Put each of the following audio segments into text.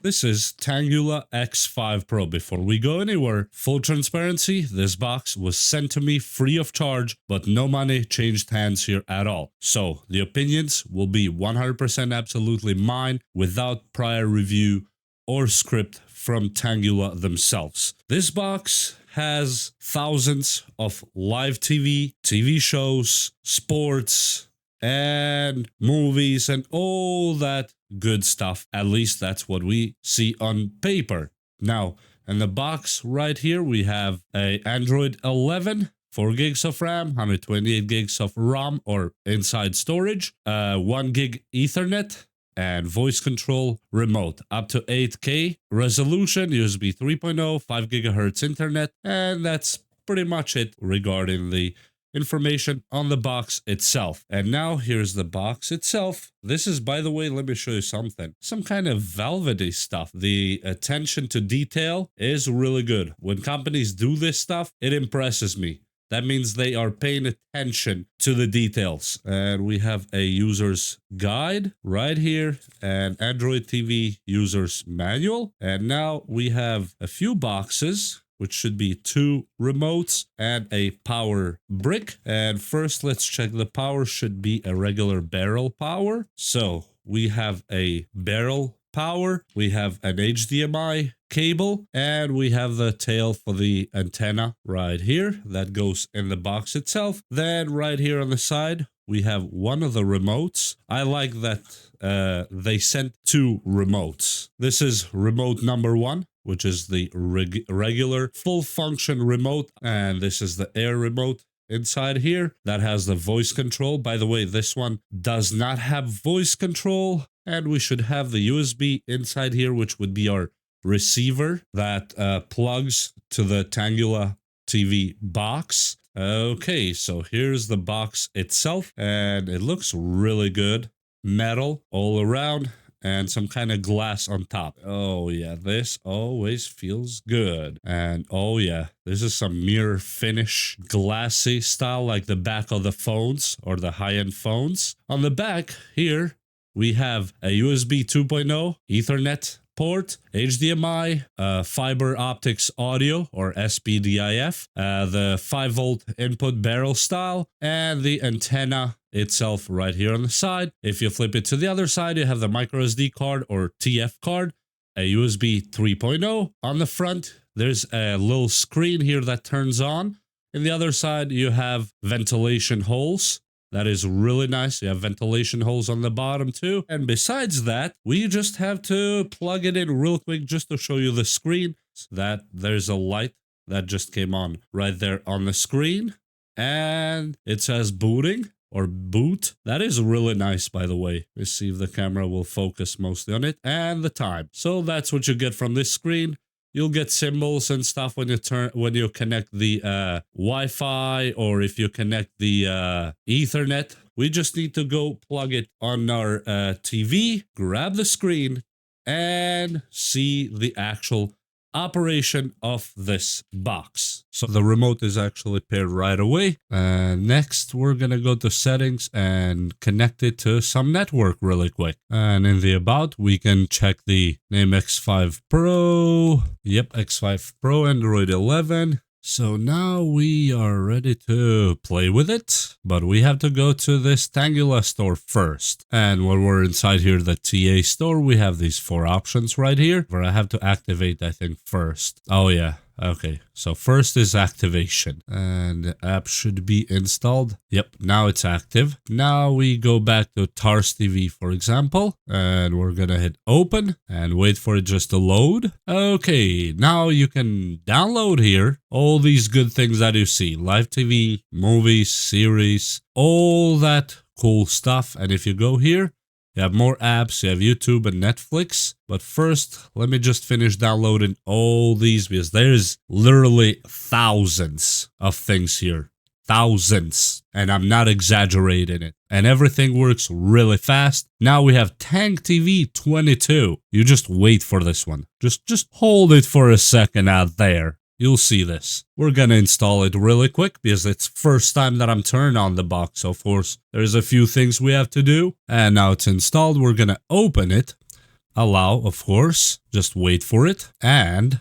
This is TANGGULA X5 Pro. Before we go anywhere, full transparency, this box was sent to me free of charge, but no money changed hands here at all. So the opinions will be 100% absolutely mine without prior review or script from TANGGULA themselves. This box has thousands of live TV shows, sports, and movies and all that good stuff. At least that's what we see on paper. Now, in the box right here, we have a Android 11, 4 gigs of RAM, 128 gigs of ROM or inside storage, 1 gig Ethernet, and voice control remote, up to 8K resolution, USB 3.0, 5 gigahertz internet, and that's pretty much it regarding the information on the box itself. And now here's the box itself. This is, by the way, let me show you something. Some kind of velvety stuff. The attention to detail is really good. When companies do this stuff, it impresses me. That means they are paying attention to the details. And we have a user's guide right here, and Android TV user's manual. And now we have a few boxes, which should be 2 remotes and a power brick. And first, let's check the power. Should be a regular barrel power. So we have a barrel power, we have an HDMI cable, and we have the tail for the antenna right here that goes in the box itself. Then right here on the side, we have one of the remotes. I like that they sent 2 remotes. This is remote number 1, which is the regular full function remote, and this is the air remote inside here that has the voice control. By the way, this one does not have voice control, and we should have the USB inside here, which would be our receiver that plugs to the TANGGULA TV box. Okay, so here's the box itself, and it looks really good. Metal all around and some kind of glass on top. Oh yeah, this always feels good. And oh yeah, this is some mirror finish, glassy style like the back of the phones or the high-end phones. On the back here, we have a USB 2.0 Ethernet port, HDMI, fiber optics audio or SPDIF, the 5-volt input barrel style, and the antenna itself right here on the side. If you flip it to the other side, you have the micro SD card or TF card, a USB 3.0. On the front, there's a little screen here that turns on. In the other side, you have ventilation holes. That is really nice. You have ventilation holes on the bottom too. And besides that, we just have to plug it in real quick just to show you the screen. So that there's a light that just came on right there on the screen. And it says booting or boot. That is really nice, by the way. Let's see if the camera will focus mostly on it. And the time. So that's what you get from this screen. You'll get symbols and stuff when you connect the Wi-Fi, or if you connect the Ethernet. We just need to go plug it on our TV, grab the screen, and see the actual operation of this box. So the remote is actually paired right away. Next, we're gonna go to settings and connect it to some network really quick. And in the about, we can check the name X5 Pro. Yep, X5 Pro, Android 11. So now we are ready to play with it, but we have to go to this TANGGULA store first. And when we're inside here, the TA store, we have these 4 options right here, where I have to activate, I think, first. Oh yeah, okay. So first is activation, and the app should be installed. Yep, now it's active. Now we go back to TARS TV, for example, and we're gonna hit open and wait for it just to load. Okay, now you can download here all these good things that you see. Live TV, movies, series, all that cool stuff. And if you go here, you have more apps, you have YouTube and Netflix. But first, let me just finish downloading all these, because there's literally thousands of things here. Thousands. And I'm not exaggerating it. And everything works really fast. Now we have Tank TV 22. You just wait for this one. Just hold it for a second out there. You'll see this. We're gonna install it really quick because it's first time that I'm turning on the box. So of course, there's a few things we have to do. And now it's installed. We're gonna open it. allow, of course. Just wait for it. And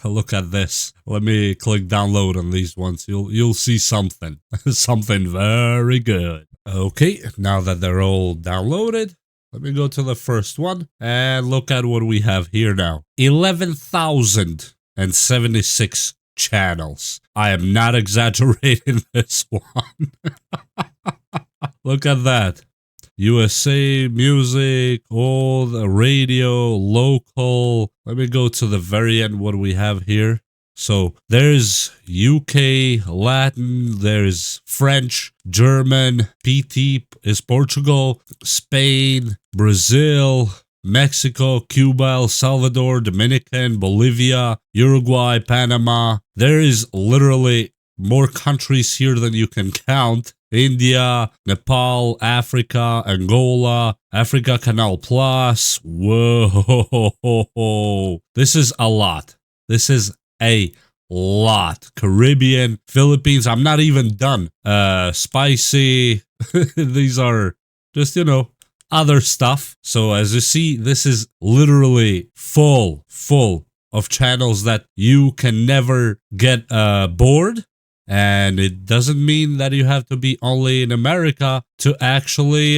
look at this. Let me click download on these ones. You'll see something. Something very good. Okay, now that they're all downloaded, let me go to the first one and look at what we have here now. 11,076 channels. I am not exaggerating this one. Look at that. USA, music, all the radio, local. Let me go to the very end what we have here. So there's UK, Latin, there's French, German, PT is Portugal, Spain, Brazil, Mexico, Cuba, El Salvador, Dominican, Bolivia, Uruguay, Panama. There is literally more countries here than you can count. India, Nepal, Africa, Angola, Africa Canal Plus. Whoa. This is a lot. This is a lot. Caribbean, Philippines. I'm not even done. Spicy. These are just, other stuff. So as you see, this is literally full of channels that you can never get bored. And it doesn't mean that you have to be only in America to actually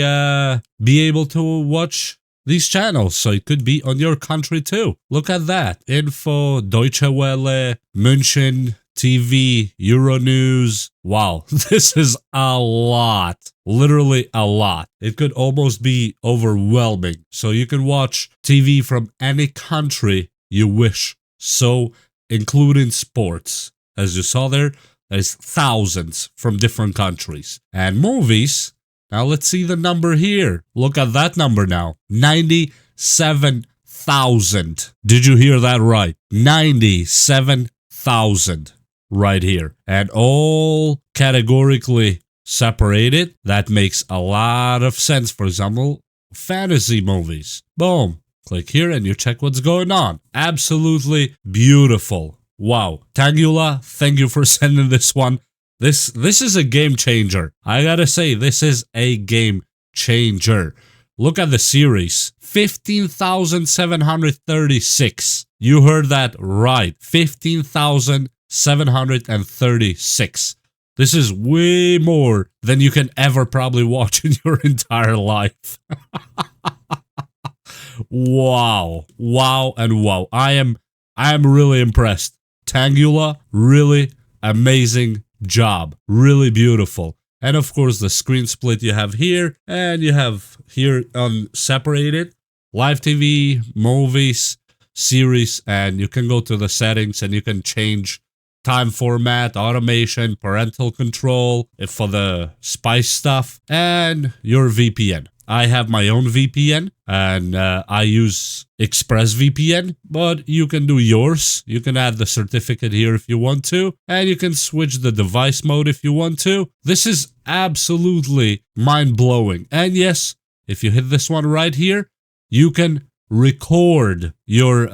be able to watch these channels. So it could be on your country too. Look at that. Info, Deutsche Welle, München, TV, Euronews. Wow, this is a lot. Literally a lot. It could almost be overwhelming. So you can watch TV from any country you wish. So including sports. As you saw there, there's thousands from different countries. And movies, now let's see the number here. Look at that number now. 97,000. Did you hear that right? 97,000 right here. And all categorically separated. That makes a lot of sense. For example, fantasy movies. Boom. Click here and you check what's going on. Absolutely beautiful. Wow. TANGGULA, thank you for sending this one. This is a game changer. I gotta say, this is a game changer. Look at the series. 15,736. You heard that right. 15,736. This is way more than you can ever probably watch in your entire life. Wow. Wow and wow. I am really impressed. TANGGULA, really amazing job. Really beautiful. And of course, the screen split you have here, and you have here separated live TV, movies, series, and you can go to the settings and you can change time format, automation, parental control for the spice stuff, and your VPN. I have my own VPN and I use ExpressVPN, but you can do yours. You can add the certificate here if you want to, and you can switch the device mode if you want to. This is absolutely mind-blowing. And yes, if you hit this one right here, you can record your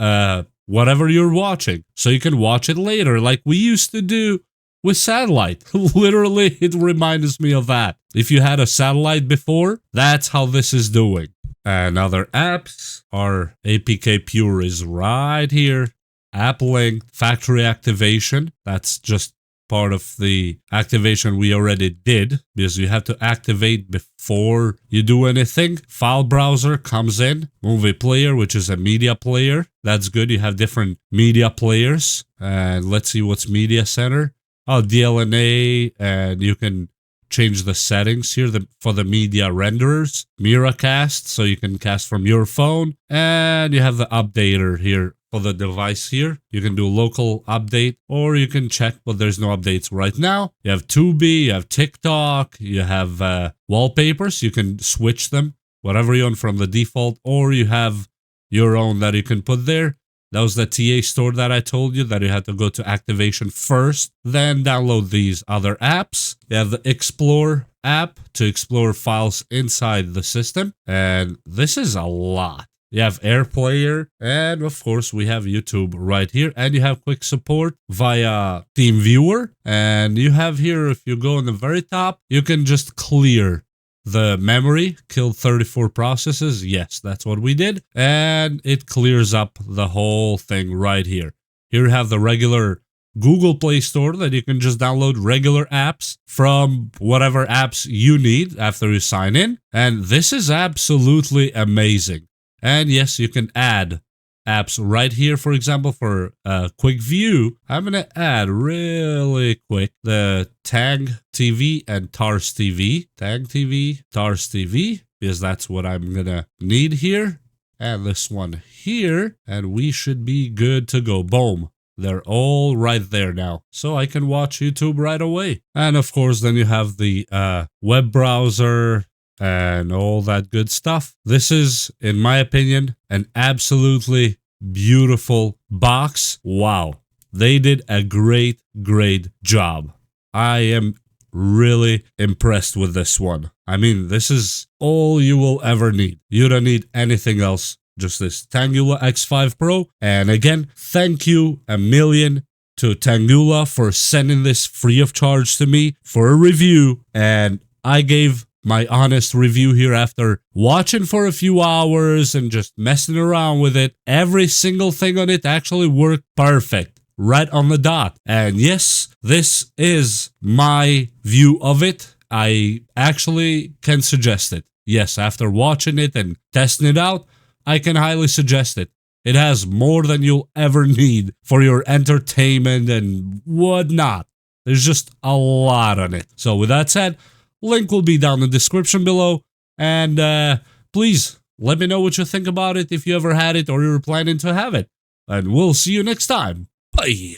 whatever you're watching, so you can watch it later like we used to do with satellite. Literally, it reminds me of that. If you had a satellite before, that's how this is doing. And other apps are APK Pure is right here. App link, factory activation. That's just part of the activation we already did, because you have to activate before you do anything. File browser comes in. Movie player, which is a media player. That's good. You have different media players. And let's see what's media center. Oh, DLNA, and you can change the settings here for the media renderers. Miracast, so you can cast from your phone. And you have the updater here for the device here. You can do local update, or you can check, but there's no updates right now. You have Tubi, you have TikTok, you have wallpapers. You can switch them, whatever you want from the default, or you have your own that you can put there. That was the TA store that I told you that you had to go to activation first, then download these other apps. You have the Explore app to explore files inside the system. And this is a lot. You have AirPlayer, and of course we have YouTube right here. And you have quick support via TeamViewer. And you have here, if you go on the very top, you can just clear the memory, killed 34 processes. Yes, that's what we did. And it clears up the whole thing right here. Here you have the regular Google Play Store that you can just download regular apps from whatever apps you need after you sign in. And this is absolutely amazing. And yes, you can add apps right here, for example, for a quick view. I'm going to add really quick the Tang TV and Tars TV. Tang TV, Tars TV, because that's what I'm going to need here. And this one here, and we should be good to go. Boom. They're all right there now. So I can watch YouTube right away. And of course, then you have the web browser and all that good stuff. This is, in my opinion, an absolutely beautiful box. Wow. They did a great job. I am really impressed with this one. I mean, this is all you will ever need. You don't need anything else. Just this TANGGULA X5 Pro. And again, thank you a million to TANGGULA for sending this free of charge to me for a review. And I gave my honest review here after watching for a few hours and just messing around with it. Every single thing on it actually worked perfect, right on the dot. And yes, this is my view of it. I actually can suggest it. Yes, after watching it and testing it out, I can highly suggest it. It has more than you'll ever need for your entertainment and whatnot. There's just a lot on it. So with that said, link will be down in the description below. And please let me know what you think about it if you ever had it or you're planning to have it. And we'll see you next time. Bye.